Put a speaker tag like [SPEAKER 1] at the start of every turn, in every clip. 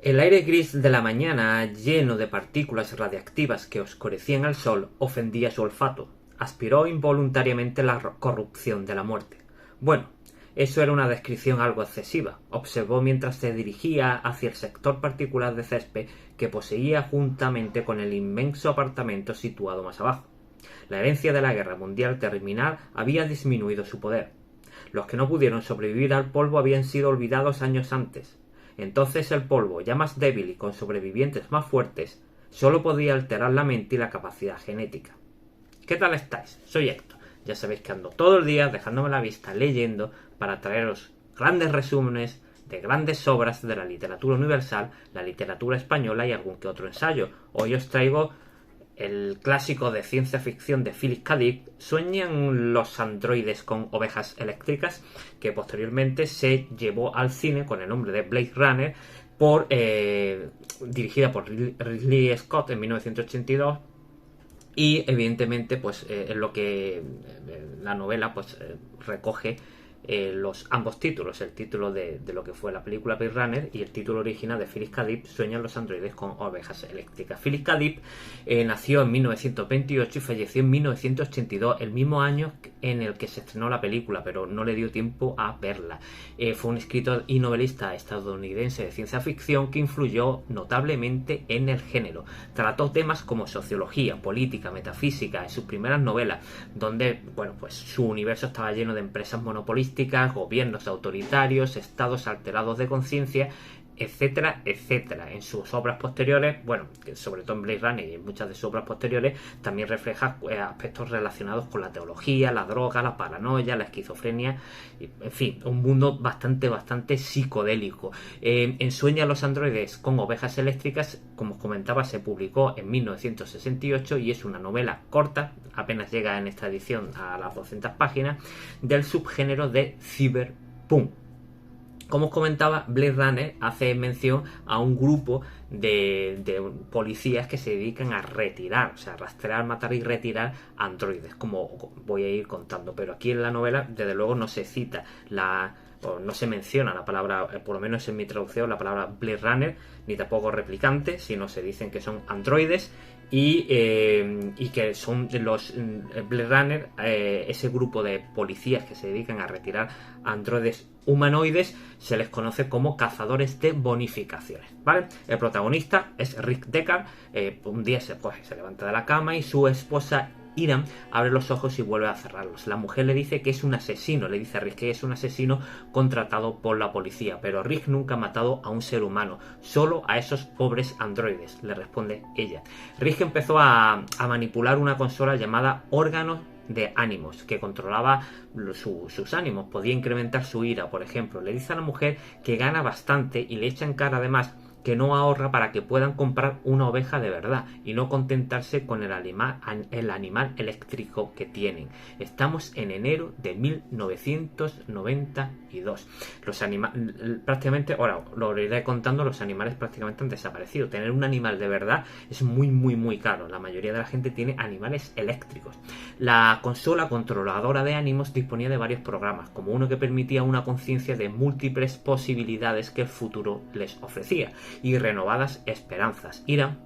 [SPEAKER 1] El aire gris de la mañana, lleno de partículas radiactivas que oscurecían al sol, ofendía su olfato. Aspiró involuntariamente la corrupción de la muerte. Bueno, eso era una descripción algo excesiva, observó mientras se dirigía hacia el sector particular de césped que poseía juntamente con el inmenso apartamento situado más abajo. La herencia de la Guerra Mundial Terminal había disminuido su poder. Los que no pudieron sobrevivir al polvo habían sido olvidados años antes. Entonces el polvo, ya más débil y con sobrevivientes más fuertes, solo podía alterar la mente y la capacidad genética. ¿Qué tal estáis? Soy Héctor. Ya sabéis que ando todo el día dejándome la vista leyendo para traeros grandes resúmenes de grandes obras de la literatura universal, la literatura española y algún que otro ensayo. Hoy os traigo el clásico de ciencia ficción de Philip K. Dick, ¿Sueñan los androides con ovejas eléctricas?, que posteriormente se llevó al cine con el nombre de Blade Runner, dirigida por Ridley Scott en 1982. Y evidentemente pues es lo que la novela pues recoge ambos títulos, el título de lo que fue la película Blade Runner y el título original de Philip K. Dick, Sueñan los androides con ovejas eléctricas. Philip K. Dick nació en 1928 y falleció en 1982, el mismo año en el que se estrenó la película, pero no le dio tiempo a verla. Fue un escritor y novelista estadounidense de ciencia ficción que influyó notablemente en el género. Trató temas como sociología, política, metafísica en sus primeras novelas, donde bueno, pues su universo estaba lleno de empresas monopolistas, gobiernos autoritarios, estados alterados de conciencia, etcétera, etcétera. En sus obras posteriores, bueno, sobre todo en Blade Runner y en muchas de sus obras posteriores, también refleja aspectos relacionados con la teología, la droga, la paranoia, la esquizofrenia, en fin, un mundo bastante psicodélico. En Sueña los androides con ovejas eléctricas, como os comentaba, se publicó en 1968 y es una novela corta, apenas llega en esta edición a las 200 páginas, del subgénero de cyberpunk. Como os comentaba, Blade Runner hace mención a un grupo de policías que se dedican a retirar, o sea, rastrear, matar y retirar androides, como voy a ir contando. Pero aquí en la novela, desde luego, no se cita o no se menciona la palabra, por lo menos en mi traducción, la palabra Blade Runner, ni tampoco replicante, sino se dicen que son androides y que son los Blade Runner, ese grupo de policías que se dedican a retirar androides humanoides, se les conoce como cazadores de bonificaciones, ¿vale? El protagonista es Rick Deckard. Un día se levanta de la cama y su esposa Iram abre los ojos y vuelve a cerrarlos. La mujer le dice que es un asesino, le dice a Rick que es un asesino contratado por la policía, pero Rick nunca ha matado a un ser humano, solo a esos pobres androides, le responde ella. Rick empezó a manipular una consola llamada órganos de ánimos, que controlaba sus ánimos, podía incrementar su ira, por ejemplo. Le dice a la mujer que gana bastante y le echa en cara además que no ahorra para que puedan comprar una oveja de verdad y no contentarse con el animal eléctrico que tienen. Estamos en enero de 1992. Los animales prácticamente, ahora lo iré contando, los animales prácticamente han desaparecido. Tener un animal de verdad es muy caro. La mayoría de la gente tiene animales eléctricos. La consola controladora de ánimos disponía de varios programas, como uno que permitía una conciencia de múltiples posibilidades que el futuro les ofrecía y renovadas esperanzas. Ira,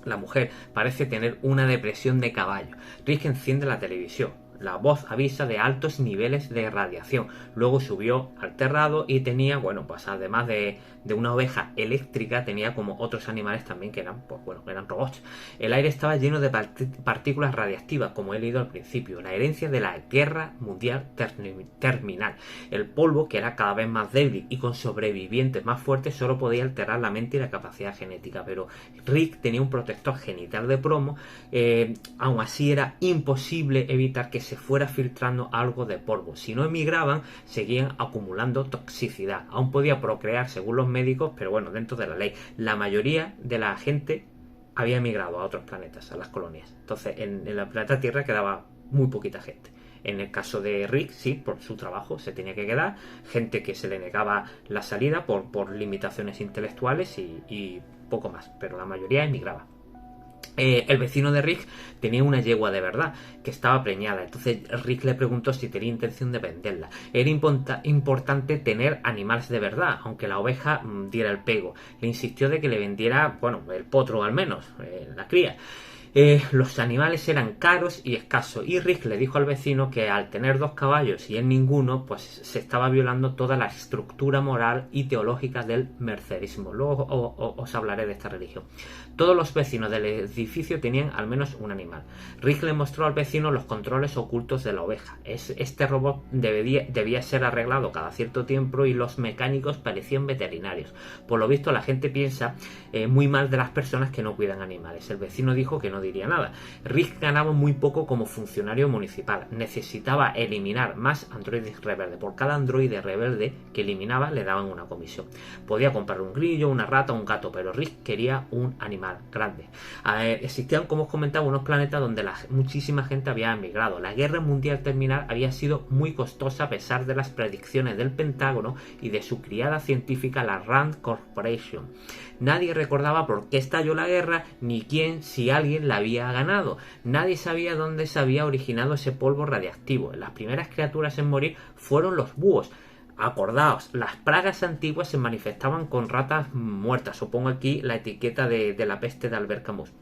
[SPEAKER 1] la mujer, parece tener una depresión de caballo. Rick enciende la televisión. La voz avisa de altos niveles de radiación. Luego subió al terrado y tenía, bueno, pues además de una oveja eléctrica, tenía como otros animales también que eran, pues bueno, eran robots. El aire estaba lleno de partículas radiactivas, como he leído al principio. La herencia de la Guerra Mundial Terminal. El polvo, que era cada vez más débil y con sobrevivientes más fuertes, solo podía alterar la mente y la capacidad genética. Pero Rick tenía un protector genital de plomo. Aún así era imposible evitar que se fuera filtrando algo de polvo. Si no emigraban, seguían acumulando toxicidad. Aún podía procrear según los médicos, pero bueno, dentro de la ley. La mayoría de la gente había emigrado a otros planetas, a las colonias. Entonces, en el planeta Tierra quedaba muy poquita gente. En el caso de Rick, sí, por su trabajo se tenía que quedar. Gente que se le negaba la salida por limitaciones intelectuales y poco más. Pero la mayoría emigraba. El vecino de Rick tenía una yegua de verdad que estaba preñada. Entonces Rick le preguntó si tenía intención de venderla. Era importante tener animales de verdad, aunque la oveja diera el pego. Le insistió de que le vendiera, bueno, el potro al menos, la cría. Los animales eran caros y escasos, y Rick le dijo al vecino que al tener 2 caballos y él ninguno, pues se estaba violando toda la estructura moral y teológica del mercerismo. Luego os hablaré de esta religión. Todos los vecinos del edificio tenían al menos un animal. Rick le mostró al vecino los controles ocultos de la oveja. Este robot debía ser arreglado cada cierto tiempo y los mecánicos parecían veterinarios. Por lo visto la gente piensa muy mal de las personas que no cuidan animales. El vecino dijo que no diría nada. Rick ganaba muy poco como funcionario municipal. Necesitaba eliminar más androides rebeldes. Por cada androide rebelde que eliminaba le daban una comisión. Podía comprar un grillo, una rata, un gato, pero Rick quería un animal grande. Existían, como os comentaba, unos planetas donde muchísima gente había emigrado. La guerra mundial terminal había sido muy costosa a pesar de las predicciones del Pentágono y de su criada científica, la Rand Corporation. Nadie recordaba por qué estalló la guerra, ni quién, si alguien la había ganado. Nadie sabía dónde se había originado ese polvo radiactivo. Las primeras criaturas en morir fueron los búhos. Acordaos, las plagas antiguas se manifestaban con ratas muertas. Os pongo aquí la etiqueta de la peste de Albert Camus.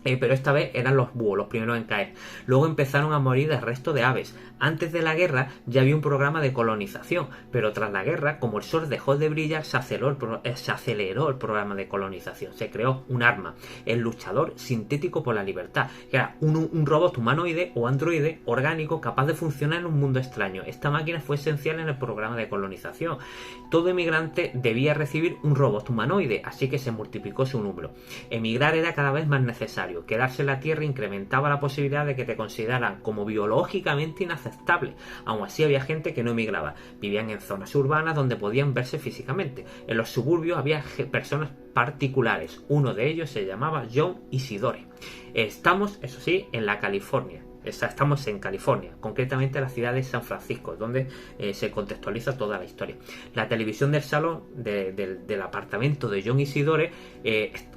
[SPEAKER 1] Pero esta vez eran los búhos los primeros en caer. Luego empezaron a morir el resto de aves. Antes de la guerra ya había un programa de colonización, pero tras la guerra, como el sol dejó de brillar, se aceleró el programa de colonización. Se creó un arma, el luchador sintético por la libertad, que era un robot humanoide o androide orgánico capaz de funcionar en un mundo extraño. Esta máquina fue esencial en el programa de colonización. Todo emigrante debía recibir un robot humanoide, así que se multiplicó su número. Emigrar era cada vez más necesario. Quedarse en la Tierra incrementaba la posibilidad de que te consideraran como biológicamente inaceptable. Aún así había gente que no emigraba. Vivían en zonas urbanas donde podían verse físicamente. En los suburbios había personas particulares. Uno de ellos se llamaba John Isidore. Estamos, eso sí, en la California. Estamos en California, concretamente en la ciudad de San Francisco, donde se contextualiza toda la historia. La televisión del salón del apartamento de John Isidore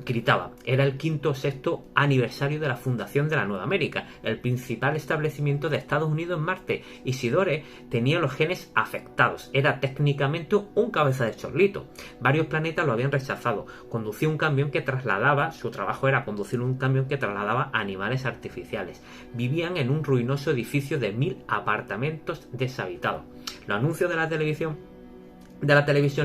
[SPEAKER 1] gritaba. Era el 5º o 6º aniversario de la fundación de la Nueva América, el principal establecimiento de Estados Unidos en Marte. Isidore tenía los genes afectados. Era técnicamente un cabeza de chorlito. Varios planetas lo habían rechazado. Conducía un camión que trasladaba, su trabajo era conducir un camión que trasladaba animales artificiales. Vivían en un ruinoso edificio de 1000 apartamentos deshabitados. Los anuncios de la televisión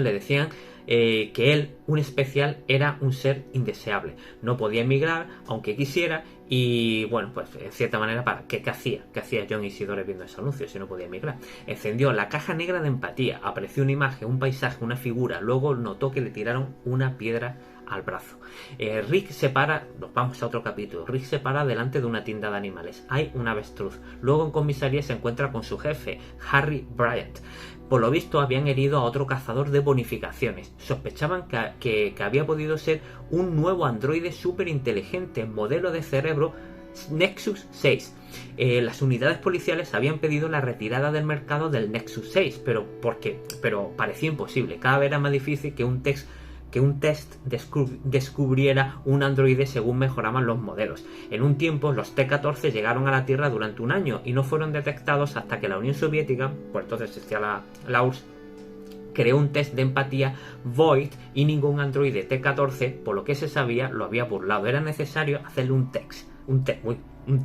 [SPEAKER 1] le decían que él, un especial, era un ser indeseable. No podía emigrar, aunque quisiera, y bueno, pues en cierta manera, ¿qué hacía? ¿Qué hacía John Isidore viendo ese anuncio si no podía emigrar? Encendió la caja negra de empatía, apareció una imagen, un paisaje, una figura, luego notó que le tiraron una piedra al brazo. Rick se para, nos vamos a otro capítulo. Rick se para delante de una tienda de animales. Hay un avestruz. Luego en comisaría se encuentra con su jefe, Harry Bryant. Por lo visto habían herido a otro cazador de bonificaciones. Sospechaban que había podido ser un nuevo androide súper inteligente, modelo de cerebro Nexus 6. Las unidades policiales habían pedido la retirada del mercado del Nexus 6, pero parecía imposible. Cada vez era más difícil que un test descubriera un androide según mejoraban los modelos. En un tiempo, los T-14 llegaron a la Tierra durante un año y no fueron detectados hasta que la Unión Soviética, pues entonces existía la URSS, creó un test de empatía Void y ningún androide T-14, por lo que se sabía, lo había burlado. Era necesario hacerle un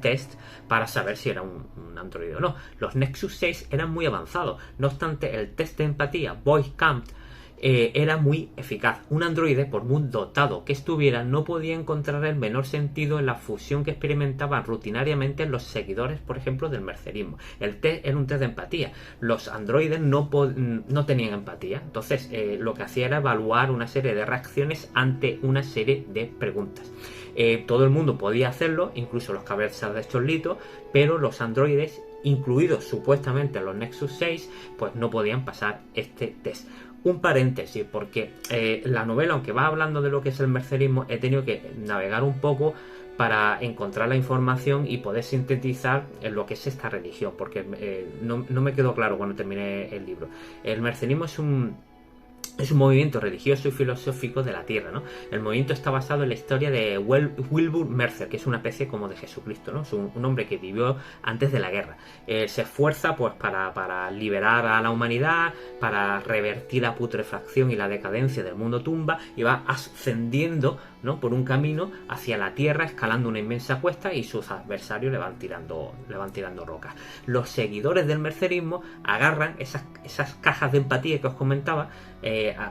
[SPEAKER 1] test para saber si era un androide o no. Los Nexus 6 eran muy avanzados. No obstante, el test de empatía Void Camp era muy eficaz. Un androide, por muy dotado que estuviera, no podía encontrar el menor sentido en la fusión que experimentaban rutinariamente los seguidores, por ejemplo, del mercerismo. El test era un test de empatía. Los androides no tenían empatía. Entonces, lo que hacía era evaluar una serie de reacciones ante una serie de preguntas. Todo el mundo podía hacerlo, incluso los cabezas de chorlito, pero los androides, incluidos supuestamente los Nexus 6, pues no podían pasar este test. Un paréntesis, porque la novela, aunque va hablando de lo que es el mercerismo, he tenido que navegar un poco para encontrar la información y poder sintetizar en lo que es esta religión, porque no me quedó claro cuando terminé el libro. El mercerismo es Es un movimiento religioso y filosófico de la Tierra, ¿no? El movimiento está basado en la historia de Wilbur Mercer, que es una especie como de Jesucristo, ¿no? Es un hombre que vivió antes de la guerra. Se esfuerza pues para liberar a la humanidad, para revertir la putrefacción y la decadencia del mundo tumba, y va ascendiendo, ¿no?, por un camino hacia la Tierra, escalando una inmensa cuesta, y sus adversarios le van tirando rocas. Los seguidores del mercerismo agarran esas cajas de empatía que os comentaba,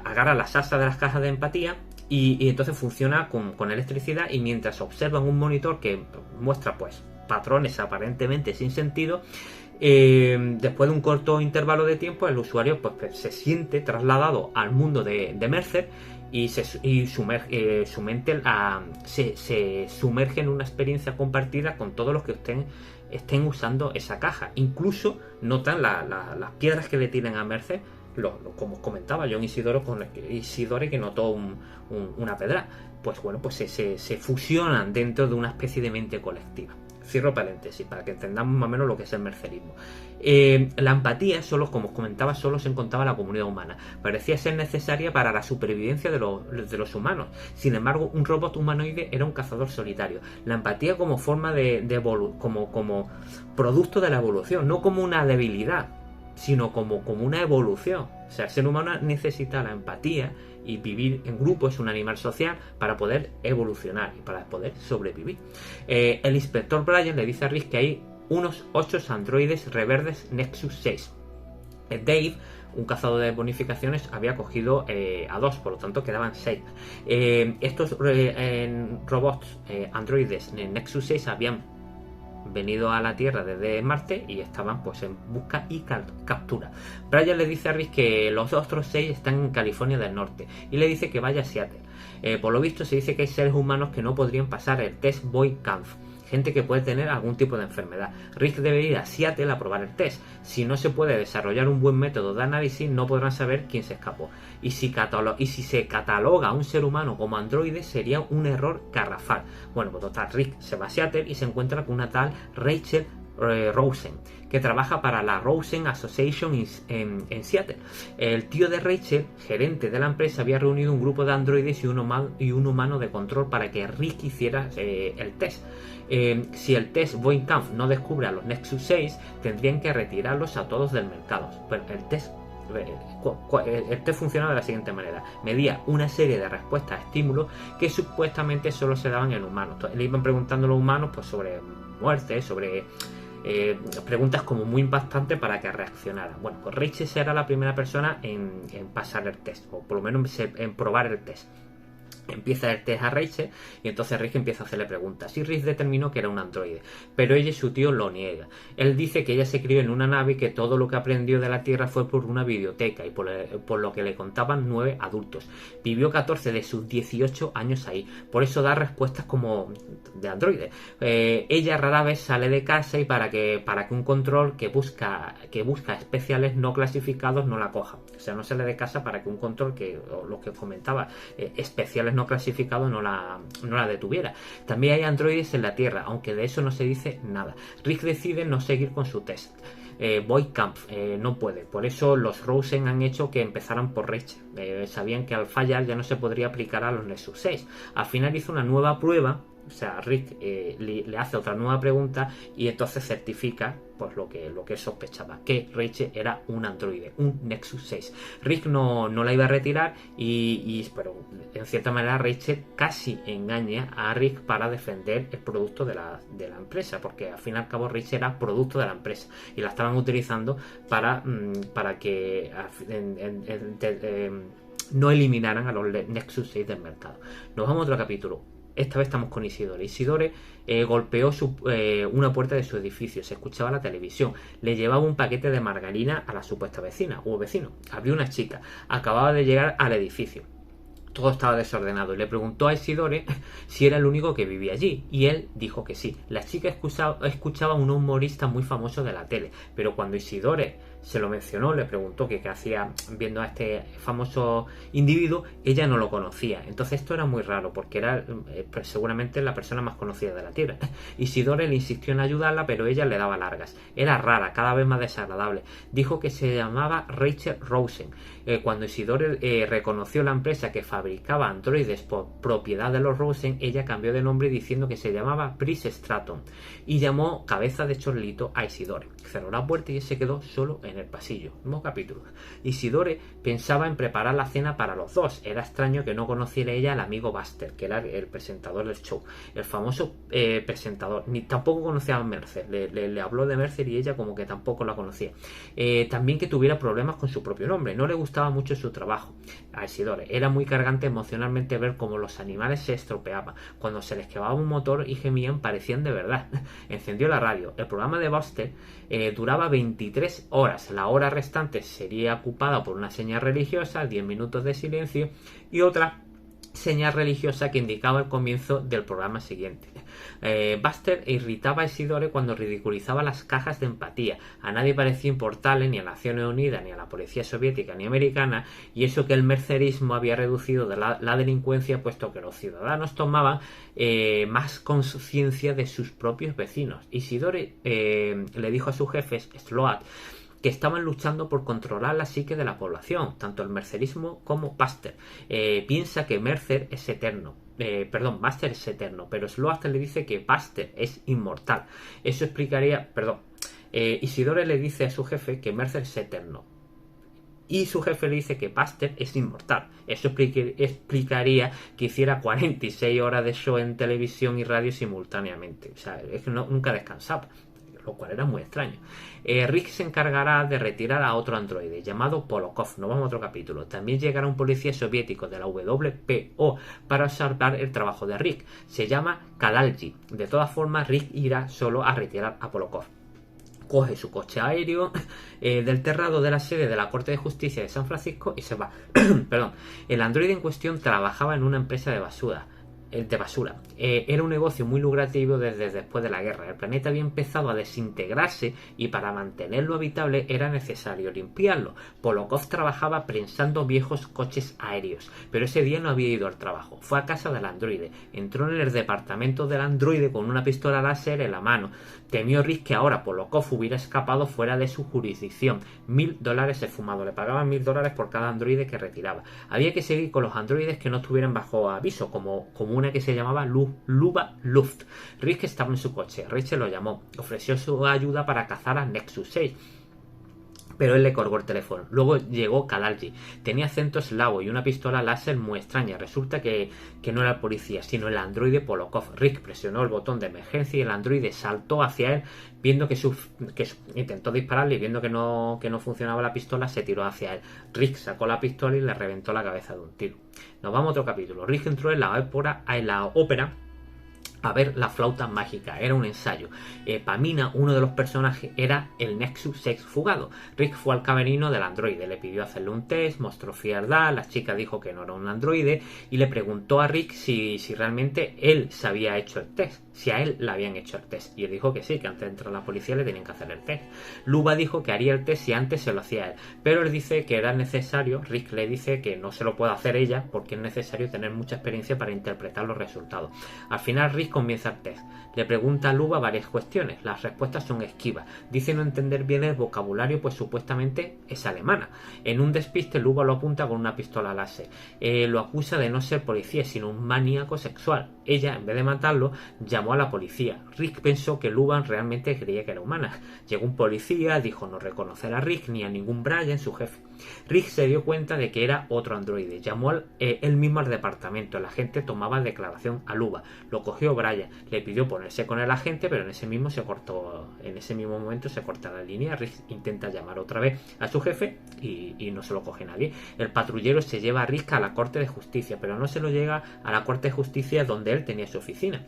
[SPEAKER 1] agarra las asas de las cajas de empatía y entonces funciona con electricidad, y mientras observan un monitor que muestra pues patrones aparentemente sin sentido, después de un corto intervalo de tiempo el usuario pues se siente trasladado al mundo de Mercer, y su mente se sumerge en una experiencia compartida con todos los que estén usando esa caja. Incluso notan las piedras que le tiran a Mercer, como os comentaba John Isidore, que notó una pedra. Pues bueno, pues se fusionan dentro de una especie de mente colectiva. Cierro paréntesis para que entendamos más o menos lo que es el mercerismo. La empatía, como os comentaba, solo se encontraba en la comunidad humana. Parecía ser necesaria para la supervivencia de los humanos. Sin embargo, un robot humanoide era un cazador solitario. La empatía como forma como producto de la evolución, no como una debilidad, sino como una evolución. O sea, el ser humano necesita la empatía, y vivir en grupo, es un animal social, para poder evolucionar y para poder sobrevivir. El inspector Brian le dice a Rick que hay unos 8 androides reverdes Nexus 6. Dave, un cazador de bonificaciones, había cogido a 2, por lo tanto quedaban 6. Estos robots androides Nexus 6 habían venido a la Tierra desde Marte y estaban pues en busca y captura. Brian le dice a Rick que los otros 6 están en California del Norte, y le dice que vaya a Seattle. Por lo visto se dice que hay seres humanos que no podrían pasar el test Boy-Kampf, gente que puede tener algún tipo de enfermedad. Rick debe ir a Seattle a probar el test. Si no se puede desarrollar un buen método de análisis, no podrán saber quién se escapó. Y si se cataloga a un ser humano como androide, sería un error garrafal. Bueno, pues total, Rick se va a Seattle y se encuentra con una tal Rachel Rosen, que trabaja para la Rosen Association en Seattle. El tío de Rachel, gerente de la empresa, había reunido un grupo de androides y un humano de control para que Rick hiciera el test. Si el test Boy-Kampf no descubre a los Nexus 6, tendrían que retirarlos a todos del mercado. Pero el test funcionaba de la siguiente manera: medía una serie de respuestas a estímulos que supuestamente solo se daban en humanos. Entonces, le iban preguntando a los humanos pues sobre muerte, sobre preguntas como muy impactantes para que reaccionara. Bueno, pues Rachel será la primera persona en pasar el test, o por lo menos en probar el test. Empieza el test a Rachel y entonces Rick empieza a hacerle preguntas, y Rick determinó que era un androide, pero ella y su tío lo niega. Él dice que ella se crió en una nave y que todo lo que aprendió de la Tierra fue por una biblioteca y por lo que le contaban 9 adultos. Vivió 14 de sus 18 años ahí, por eso da respuestas como de androide. Ella rara vez sale de casa, y para que un control que busca especiales no clasificados no la coja. O sea, no sale de casa para que un control lo que os comentaba, especiales no clasificados no la detuviera. También hay androides en la Tierra, aunque de eso no se dice nada. Rick decide no seguir con su test. Boy-Kampf no puede, por eso los Rosen han hecho que empezaran por Rachel. Sabían que al fallar ya no se podría aplicar a los Nexus 6. Al final hizo una nueva prueba. O sea, Rick le hace otra nueva pregunta, y entonces certifica pues lo que sospechaba, que Rachel era un androide, un Nexus 6. Rick no la iba a retirar, pero en cierta manera Rachel casi engaña a Rick para defender el producto de la empresa, porque al fin y al cabo Rachel era producto de la empresa y la estaban utilizando para que no eliminaran a los Nexus 6 del mercado. Nos vamos a otro capítulo. Esta vez estamos con Isidore. Isidore golpeó una puerta de su edificio, se escuchaba la televisión, le llevaba un paquete de margarina a la supuesta vecina o vecino. Abrió una chica, acababa de llegar al edificio. Todo estaba desordenado, y le preguntó a Isidore si era el único que vivía allí, y él dijo que sí. La chica escuchaba a un humorista muy famoso de la tele, pero cuando Isidore se lo mencionó, le preguntó que qué hacía viendo a este famoso individuo. Ella no lo conocía. Entonces esto era muy raro porque era seguramente la persona más conocida de la Tierra. Isidore le insistió en ayudarla, pero ella le daba largas. Era rara, cada vez más desagradable. Dijo que se llamaba Rachel Rosen. Cuando Isidore reconoció la empresa que fabricaba androides por propiedad de los Rosen, ella cambió de nombre diciendo que se llamaba Brice Stratton y llamó cabeza de chorlito a Isidore. Cerró la puerta y se quedó solo en el pasillo. Nuevo capítulo. Isidore pensaba en preparar la cena para los dos. Era extraño que no conociera ella al amigo Buster, que era el presentador del show, el famoso presentador. Ni tampoco conocía a Mercer. Le habló de Mercer y ella como que tampoco la conocía. También que tuviera problemas con su propio nombre. No le gustaba mucho su trabajo a Isidore. Era muy cargante emocionalmente ver cómo los animales se estropeaban. Cuando se les quemaba un motor y gemían, parecían de verdad. Encendió la radio. El programa de Buster duraba 23 horas. La hora restante sería ocupada por una señal religiosa, 10 minutos de silencio y otra señal religiosa que indicaba el comienzo del programa siguiente. Buster irritaba a Isidore cuando ridiculizaba las cajas de empatía. A nadie parecía importarle, ni a Naciones Unidas, ni a la policía soviética, ni americana, y eso que el mercerismo había reducido de la delincuencia, puesto que los ciudadanos tomaban más conciencia de sus propios vecinos. Isidore le dijo a sus jefes, Sloat, que estaban luchando por controlar la psique de la población, tanto el mercerismo como Buster. Piensa que Mercer es eterno. Buster es eterno, pero Sloat le dice que Buster es inmortal. Eso explicaría, Isidore le dice a su jefe que Mercer es eterno. Y su jefe le dice que Buster es inmortal. Eso explicaría que hiciera 46 horas de show en televisión y radio simultáneamente. O sea, es que nunca descansaba, lo cual era muy extraño. Rick se encargará de retirar a otro androide llamado Polokov. Nos vamos a otro capítulo. También llegará un policía soviético de la WPO para observar el trabajo de Rick. Se llama Kadalji. De todas formas, Rick irá solo a retirar a Polokov. Coge su coche aéreo del terrado de la sede de la Corte de Justicia de San Francisco y se va. El androide en cuestión trabajaba en una empresa de basura. Era un negocio muy lucrativo desde después de la guerra. El planeta había empezado a desintegrarse y para mantenerlo habitable era necesario limpiarlo. Polokov trabajaba prensando viejos coches aéreos, pero ese día no había ido al trabajo. Fue a casa del androide, entró en el departamento del androide con una pistola láser en la mano. Temió Rick que ahora Polokov hubiera escapado fuera de su jurisdicción. $1000 esfumado. Le pagaban $1000 por cada androide que retiraba. Había que seguir con los androides que no estuvieran bajo aviso, como una que se llamaba Luba Luft. Rick estaba en su coche. Rachel lo llamó. Ofreció su ayuda para cazar a Nexus 6. Pero él le colgó el teléfono. Luego llegó Kadalji. Tenía acento eslavo y una pistola láser muy extraña. Resulta que no era el policía, sino el androide Polokov. Rick presionó el botón de emergencia y el androide saltó hacia él, viendo que intentó dispararle y viendo que no funcionaba la pistola, se tiró hacia él. Rick sacó la pistola y le reventó la cabeza de un tiro. Nos vamos a otro capítulo. Rick entró en la ópera a ver la flauta mágica. Era un ensayo. Pamina, uno de los personajes, era el Nexus 6 fugado. Rick fue al camerino del androide, le pidió hacerle un test, mostró frialdad, la chica dijo que no era un androide y le preguntó a Rick si realmente él se había hecho el test, si a él le habían hecho el test, y él dijo que sí, que antes de entrar a la policía le tenían que hacer el test. Luba dijo que haría el test si antes se lo hacía él, pero él dice que era necesario. Rick le dice que no se lo puede hacer ella porque es necesario tener mucha experiencia para interpretar los resultados. Al final Rick comienza el test. Le pregunta a Luba varias cuestiones. Las respuestas son esquivas. Dice no entender bien el vocabulario, pues supuestamente es alemana. En un despiste, Luba lo apunta con una pistola láser. Lo acusa de no ser policía, sino un maníaco sexual. Ella, en vez de matarlo, llamó a la policía. Rick pensó que Luba realmente creía que era humana. Llegó un policía, dijo no reconocer a Rick ni a ningún Brian, su jefe. Rick se dio cuenta de que era otro androide. Llamó él mismo al departamento. El agente tomaba declaración a Luba. Lo cogió Brian. Le pidió ponerse con el agente, pero en ese mismo momento se corta la línea. Rick intenta llamar otra vez a su jefe y no se lo coge nadie. El patrullero se lleva a Rick a la Corte de Justicia, pero no se lo llega a la Corte de Justicia donde él tenía su oficina.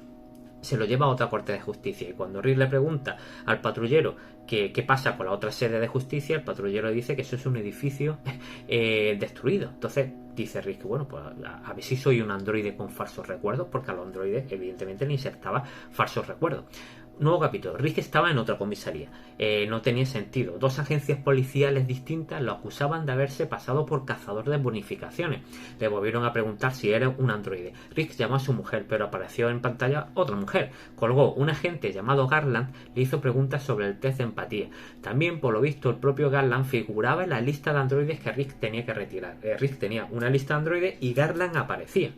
[SPEAKER 1] Se lo lleva a otra corte de justicia y cuando Rick le pregunta al patrullero qué pasa con la otra sede de justicia, el patrullero dice que eso es un edificio destruido. Entonces dice Rick, bueno, pues a ver si soy un androide con falsos recuerdos, porque a los androides evidentemente le insertaba falsos recuerdos. Nuevo capítulo. Rick estaba en otra comisaría. No tenía sentido. Dos agencias policiales distintas lo acusaban de haberse pasado por cazador de bonificaciones. Le volvieron a preguntar si era un androide. Rick llamó a su mujer, pero apareció en pantalla otra mujer. Colgó. Un agente llamado Garland le hizo preguntas sobre el test de empatía. También, por lo visto, el propio Garland figuraba en la lista de androides que Rick tenía que retirar. Rick tenía una lista de androides y Garland aparecía.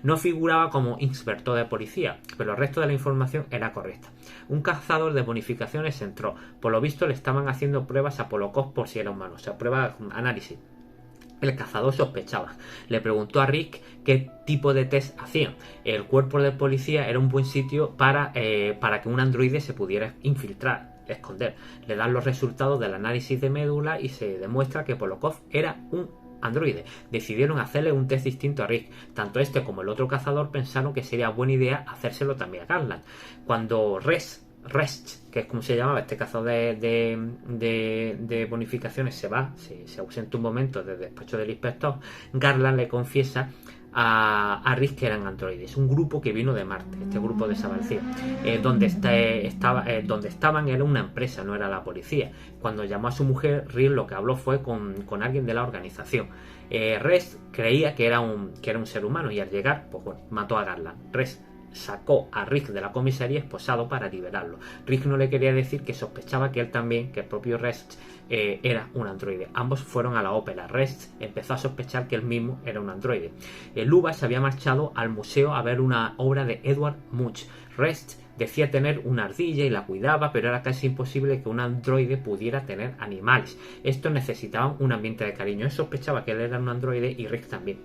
[SPEAKER 1] No figuraba como inspector de policía, pero el resto de la información era correcta. Un cazador de bonificaciones entró. Por lo visto le estaban haciendo pruebas a Polokov por si era humano, o sea, pruebas, análisis. El cazador sospechaba. Le preguntó a Rick qué tipo de test hacían. El cuerpo de policía era un buen sitio para que un androide se pudiera infiltrar, esconder. Le dan los resultados del análisis de médula y se demuestra que Polokov era un androide. Decidieron hacerle un test distinto a Rick. Tanto este como el otro cazador pensaron que sería buena idea hacérselo también a Garland. Cuando Rest, que es como se llamaba este cazador de bonificaciones, se va, se ausenta un momento del despacho del inspector, Garland le confiesa a Rick que eran androides, un grupo que vino de Marte, este grupo desaparecido. Donde estaban era una empresa, no era la policía. Cuando llamó a su mujer, Rick lo que habló fue con alguien de la organización. Rest creía que era un ser humano y al llegar, pues bueno, mató a Garland. Rest sacó a Rick de la comisaría esposado para liberarlo. Rick no le quería decir que sospechaba que él también, que el propio Rest era un androide. Ambos fueron a la ópera. Rest empezó a sospechar que él mismo era un androide. Luba se había marchado al museo a ver una obra de Edward Munch. Rest decía tener una ardilla y la cuidaba, pero era casi imposible que un androide pudiera tener animales. Estos necesitaban un ambiente de cariño. Él sospechaba que él era un androide y Rick también.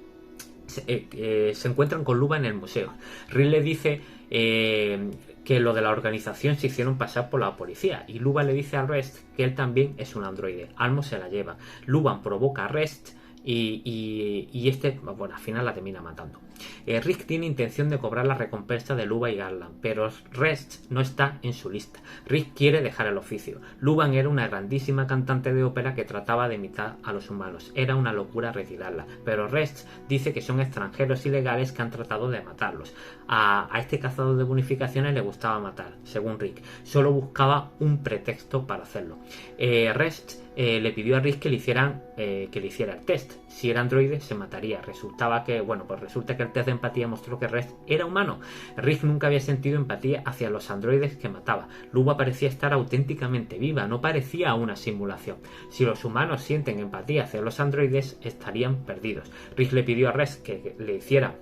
[SPEAKER 1] Se encuentran con Luba en el museo. Rick le dice que lo de la organización se hicieron pasar por la policía y Luba le dice a Rest que él también es un androide. Almo se la lleva. Luban provoca a Rest y este, bueno, al final la termina matando. Rick tiene intención de cobrar la recompensa de Luba y Garland, pero Rest no está en su lista. Rick quiere dejar el oficio. Luban era una grandísima cantante de ópera que trataba de imitar a los humanos. Era una locura retirarla, pero Rest dice que son extranjeros ilegales que han tratado de matarlos. A este cazador de bonificaciones le gustaba matar, según Rick. Solo buscaba un pretexto para hacerlo. Rest le pidió a Rick que le hiciera el test. Si era androide se mataría. Resulta que el test de empatía mostró que Rest era humano. Rick nunca había sentido empatía hacia los androides que mataba. Luba parecía estar auténticamente viva, no parecía una simulación. Si los humanos sienten empatía hacia los androides, estarían perdidos. Rick le pidió a Rest que le hiciera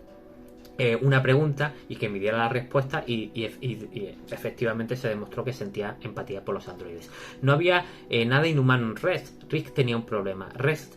[SPEAKER 1] una pregunta y que midiera la respuesta y efectivamente se demostró que sentía empatía por los androides. No había nada inhumano en Rest. Rick tenía un problema. Rest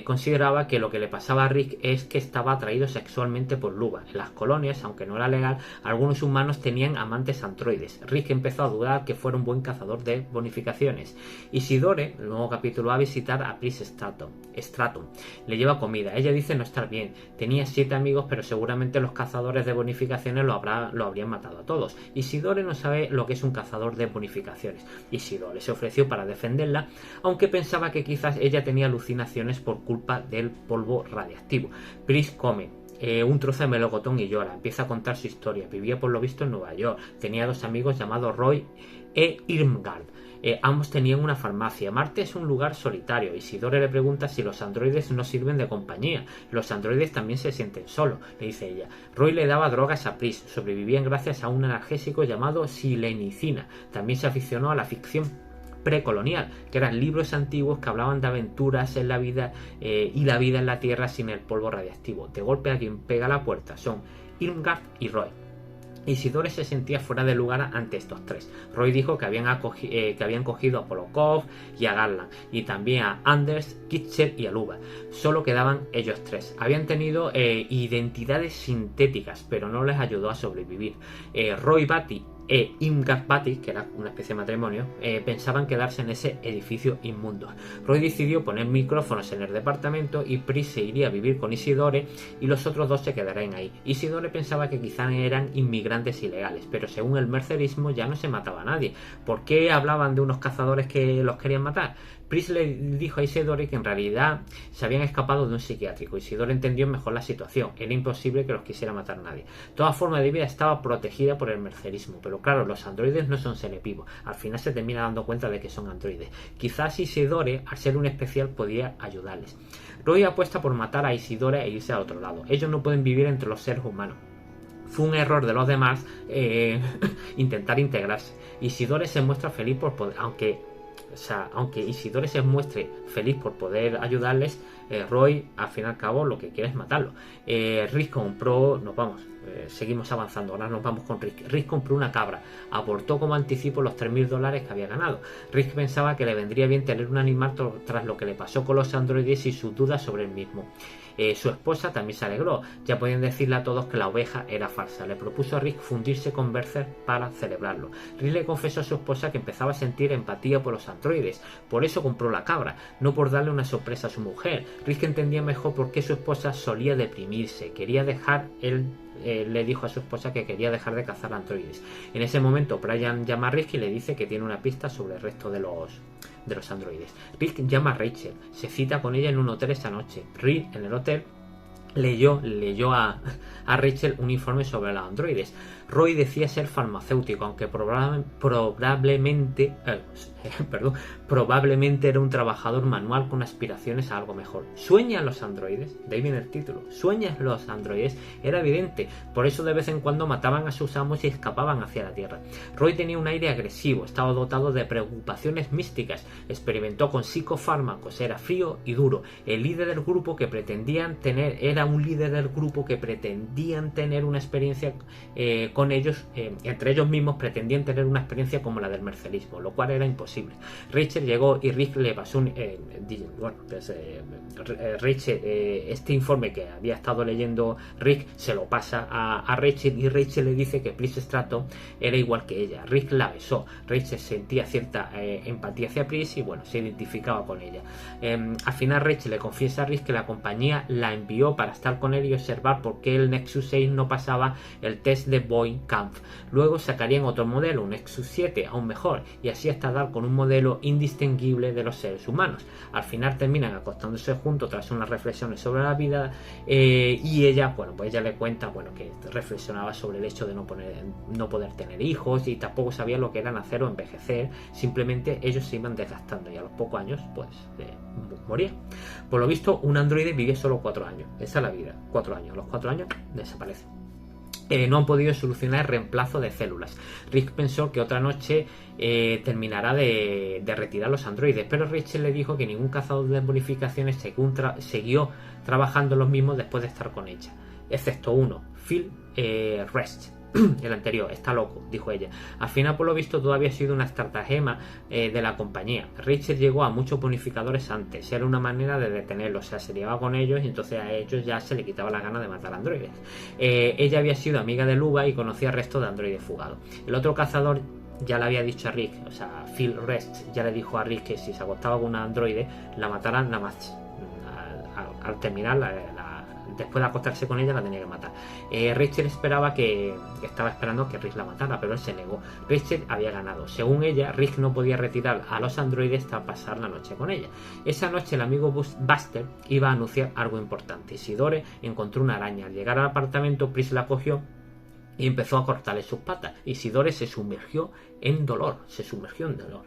[SPEAKER 1] consideraba que lo que le pasaba a Rick es que estaba atraído sexualmente por Luba. En las colonias, aunque no era legal, algunos humanos tenían amantes androides. Rick empezó a dudar que fuera un buen cazador de bonificaciones. Isidore, el nuevo capítulo, va a visitar a Pris Stratton. Le lleva comida. Ella dice no estar bien. Tenía 7 amigos, pero seguramente los cazadores de bonificaciones lo habrían matado a todos. Isidore no sabe lo que es un cazador de bonificaciones. Isidore se ofreció para defenderla, aunque pensaba que quizás ella tenía alucinaciones por culpa del polvo radiactivo. Pris come un trozo de melocotón y llora. Empieza a contar su historia. Vivía por lo visto en Nueva York. Tenía 2 amigos llamados Roy e Irmgard. Ambos tenían una farmacia. Marte es un lugar solitario. Isidore le pregunta si los androides no sirven de compañía. Los androides también se sienten solos, le dice ella. Roy le daba drogas a Pris. Sobrevivían gracias a un analgésico llamado silenicina. También se aficionó a la ficción precolonial, que eran libros antiguos que hablaban de aventuras en la vida y la vida en la Tierra sin el polvo radiactivo. De golpe a quien pega a la puerta son Irmgard y Roy. Isidore se sentía fuera de lugar ante estos 3. Roy dijo que habían cogido a Polokov y a Garland, y también a Anders, Kitcher y a Luba. Solo quedaban ellos 3. Habían tenido identidades sintéticas, pero no les ayudó a sobrevivir. Roy Batty e Irmgard Batty, que era una especie de matrimonio, pensaban quedarse en ese edificio inmundo. Roy decidió poner micrófonos en el departamento y Pris se iría a vivir con Isidore y los otros 2 se quedarían ahí. Isidore pensaba que quizás eran inmigrantes ilegales, pero según el mercerismo ya no se mataba a nadie. ¿Por qué hablaban de unos cazadores que los querían matar? Pris le dijo a Isidore que en realidad se habían escapado de un psiquiátrico. Isidore entendió mejor la situación. Era imposible que los quisiera matar nadie. Toda forma de vida estaba protegida por el mercerismo. Pero claro, los androides no son seres vivos. Al final se termina dando cuenta de que son androides. Quizás Isidore, al ser un especial, podía ayudarles. Roy apuesta por matar a Isidore e irse al otro lado. Ellos no pueden vivir entre los seres humanos. Fue un error de los demás intentar integrarse. Isidore se muestra feliz por poder, aunque Isidore se muestre feliz por poder ayudarles, Roy al fin y al cabo lo que quiere es matarlo. Rick compró, seguimos avanzando, ahora nos vamos con Rick. Rick compró una cabra, aportó como anticipo los $3.000 que había ganado. Rick pensaba que le vendría bien tener un animal tras lo que le pasó con los androides y sus dudas sobre el mismo. Su esposa también se alegró, ya podían decirle a todos que la oveja era falsa. Le propuso a Rick fundirse con Berserk para celebrarlo. Rick le confesó a su esposa que empezaba a sentir empatía por los androides, por eso compró la cabra, no por darle una sorpresa a su mujer. Rick entendía mejor por qué su esposa solía deprimirse, le dijo a su esposa que quería dejar de cazar androides. En ese momento Brian llama a Rick y le dice que tiene una pista sobre el resto de los androides. Rick llama a Rachel, se cita con ella en un hotel esa noche. Rick en el hotel leyó a Rachel un informe sobre los androides. Roy decía ser farmacéutico, aunque probablemente era un trabajador manual con aspiraciones a algo mejor. ¿Sueñan los androides? De ahí viene el título. ¿Sueñan los androides? Era evidente, por eso de vez en cuando mataban a sus amos y escapaban hacia la Tierra. Roy tenía un aire agresivo, estaba dotado de preocupaciones místicas, experimentó con psicofármacos, era frío y duro. Era un líder del grupo que pretendían tener una experiencia con ellos, entre ellos mismos pretendían tener una experiencia como la del mercerismo, lo cual era imposible. Rachel llegó y Rick le pasó Rachel, este informe que había estado leyendo Rick se lo pasa a Rachel y Rachel le dice que Pris Stratton era igual que ella. Rick la besó, Rachel sentía cierta empatía hacia Pris y se identificaba con ella. Al final Rachel le confiesa a Rick que la compañía la envió para estar con él y observar por qué el Nexus 6 no pasaba el test de Boy Kampf. Luego sacarían otro modelo, un Nexus 7 aún mejor, y así hasta dar con un modelo indistinguible de los seres humanos. Al final terminan acostándose juntos tras unas reflexiones sobre la vida, y ella le cuenta que reflexionaba sobre el hecho de no poder tener hijos y tampoco sabía lo que era nacer o envejecer, simplemente ellos se iban desgastando y a los pocos años moría. Por lo visto un androide vive solo 4 años, esa es la vida, 4 años, los 4 años desaparece. No han podido solucionar el reemplazo de células. Rick pensó que otra noche terminará de retirar los androides, pero Rachel le dijo que ningún cazador de bonificaciones siguió trabajando los mismos después de estar con ella, excepto uno, Phil Rest. El anterior, está loco, dijo ella. Al final, por lo visto, todo había sido una estratagema de la compañía. Rachel llegó a muchos bonificadores antes, era una manera de detenerlos, se liaba con ellos y entonces a ellos ya se le quitaba la gana de matar androides. Ella había sido amiga de Luba y conocía al resto de androides fugados. El otro cazador ya le había dicho a Rick, Phil Rest ya le dijo a Rick que si se acostaba con una androide la mataran nada más. Al terminar después de acostarse con ella la tenía que matar. Rachel estaba esperando que Rick la matara, pero él se negó. Rachel había ganado. Según ella, Rick no podía retirar a los androides hasta pasar la noche con ella. Esa noche el amigo Buster iba a anunciar algo importante. Isidore encontró una araña. Al llegar al apartamento, Pris la cogió y empezó a cortarle sus patas. Isidore se sumergió en dolor, o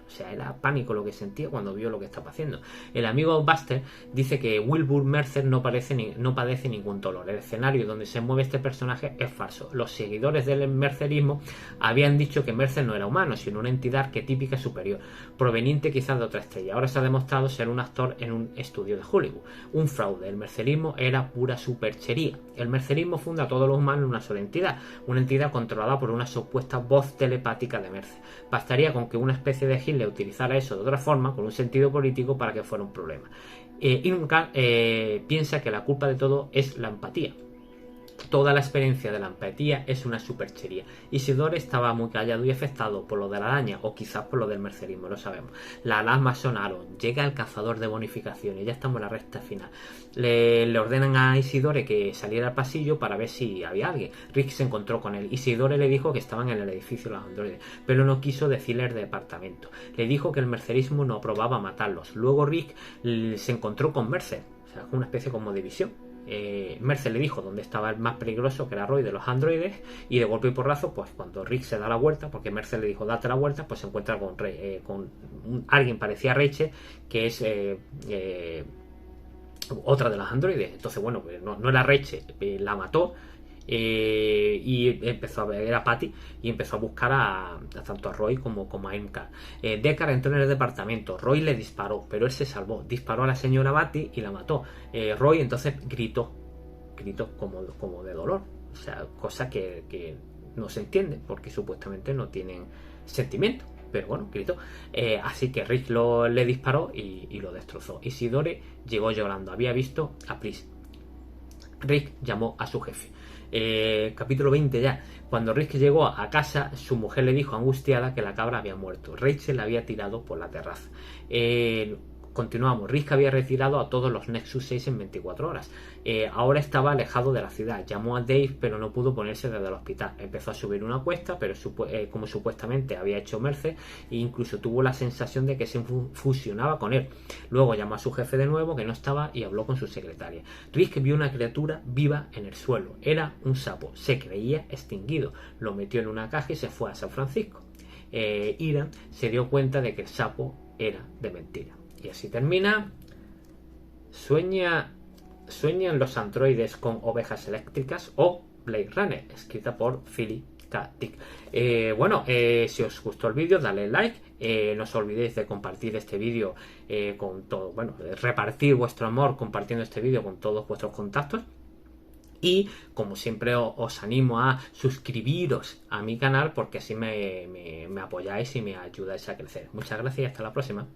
[SPEAKER 1] sea, era pánico lo que sentía cuando vio lo que estaba haciendo. El amigo Buster dice que Wilbur Mercer no padece ningún dolor. El escenario donde se mueve este personaje es falso. Los seguidores del mercerismo habían dicho que Mercer no era humano, sino una entidad arquetípica superior, proveniente quizás de otra estrella. Ahora se ha demostrado ser un actor en un estudio de Hollywood. Un fraude. El mercerismo era pura superchería. El mercerismo funda a todos los humanos en una sola entidad, una entidad controlada por una supuesta voz telepática de Mercer. Bastaría con que una especie de Hitler utilizara eso de otra forma, con un sentido político, para que fuera un problema. Inca piensa que la culpa de todo es la empatía. Toda la experiencia de la empatía es una superchería. Isidore estaba muy callado y afectado por lo de la araña, o quizás por lo del mercerismo, no sabemos. Las alarmas sonaron, llega el cazador de bonificaciones, ya estamos en la recta final. Le ordenan a Isidore que saliera al pasillo para ver si había alguien. Rick se encontró con él. Isidore le dijo que estaban en el edificio los androides, pero no quiso decirle el departamento. Le dijo que el mercerismo no aprobaba matarlos. Luego Rick se encontró con Mercer, o sea, una especie como de visión. Mercer le dijo dónde estaba el más peligroso, que era Roy de los androides, y de golpe y porrazo, pues cuando Rick se da la vuelta, porque Mercer le dijo date la vuelta, pues se encuentra con, alguien parecía a Rachel, que es otra de las androides. Entonces, bueno, no era Rachel, la mató. Y empezó a ver a Patty y empezó a buscar a tanto a Roy como a MK. Deckard entró en el departamento. Roy le disparó, pero él se salvó. Disparó a la señora Patty y la mató. Roy entonces gritó como de dolor, o sea, cosa que no se entiende porque supuestamente no tienen sentimiento. Pero bueno, gritó. Así que Rick le disparó y lo destrozó. Isidore llegó llorando. Había visto a Pris. Rick llamó a su jefe. Capítulo 20 ya. Cuando Rick llegó a casa, su mujer le dijo angustiada que la cabra había muerto. Rachel la había tirado por la terraza. Continuamos. Rick había retirado a todos los Nexus 6 en 24 horas. Ahora estaba alejado de la ciudad. Llamó a Dave, pero no pudo ponerse desde el hospital. Empezó a subir una cuesta, pero como supuestamente había hecho Mercer, e incluso tuvo la sensación de que se fusionaba con él. Luego llamó a su jefe de nuevo, que no estaba, y habló con su secretaria. Rick vio una criatura viva en el suelo. Era un sapo. Se creía extinguido. Lo metió en una caja y se fue a San Francisco. Iran se dio cuenta de que el sapo era de mentira. Y así termina. ¿Sueñan los androides con ovejas eléctricas? O Blade Runner, escrita por Philip K. Dick. Si os gustó el vídeo, dale like. No os olvidéis de compartir este vídeo con todo. Bueno, repartir vuestro amor compartiendo este vídeo con todos vuestros contactos. Y como siempre os animo a suscribiros a mi canal porque así me apoyáis y me ayudáis a crecer. Muchas gracias y hasta la próxima.